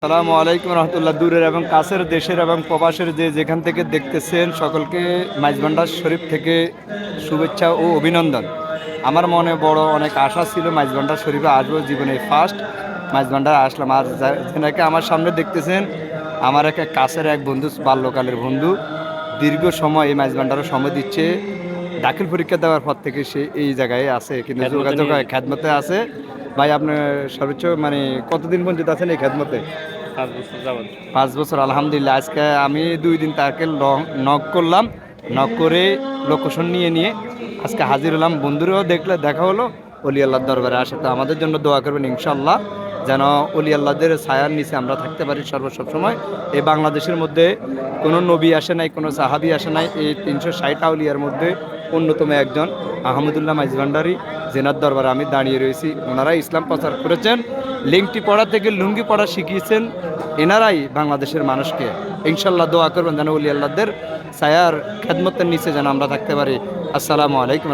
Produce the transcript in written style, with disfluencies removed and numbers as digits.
আসসালামু আলাইকুম রহমতুল্লাহ। দূরের এবং কাছের, দেশের এবং প্রবাসের যে যেখান থেকে দেখতেছেন সকলকে মাইজভান্ডার শরীফ থেকে শুভেচ্ছা ও অভিনন্দন। আমার মনে বড় অনেক আশা ছিল মাইজভান্ডার শরীফে আসবো, জীবনে ফার্স্ট মাইজভান্ডার আসলাম। আর যেনাকে আমার সামনে দেখতেছেন আমার এক কাছের এক বন্ধু, বাল্যকালের বন্ধু, দীর্ঘ সময় এই মাইজভান্ডারও সময় দিচ্ছে। দাখিল পরীক্ষা দেওয়ার পর থেকে সে এই জায়গায় আছে, কিন্তু খেদমতে যোগাযোগ হয় নিয়োজিত খেদমতে আছে। ভাই আপনি সর্বোচ্চ কতদিন পর্যন্ত আছেন এই খেদমতে? 5 বছর যাবত। 5 বছর আলহামদুলিল্লাহ। আজকে আমি 2 দিন তাকে নক করলাম, নক করে লোকেশন নিয়ে আজকে হাজির হলাম। বন্ধুরাও দেখা হলো। অলি আল্লাহর দরবারে আসে, তো আমাদের জন্য দোয়া করবেন ইনশাল্লাহ, যেন অলি আল্লাহদের ছায়ার নিচে আমরা থাকতে পারি সব সময়। এই বাংলাদেশের মধ্যে কোনো নবী আসে নাই, কোনো সাহাবি আসে নাই, এই 360 আউলিয়ার মধ্যে অন্যতম একজন আহমদুল্লাহ মাইজভান্ডারী, জেনার দরবারে আমি দাঁড়িয়ে রয়েছি। ওনারা ইসলাম প্রচার করেছেন, লিঙ্কটি পড়া থেকে লুঙ্গি পড়া শিখিয়েছেন এনারাই বাংলাদেশের মানুষকে। ইনশাল্লাহ দোয়া করবেন যেন ওলি আল্লাহদের ছায়ার খেদমতের নিচে যেন আমরা থাকতে পারি। আসসালামু আলাইকুম।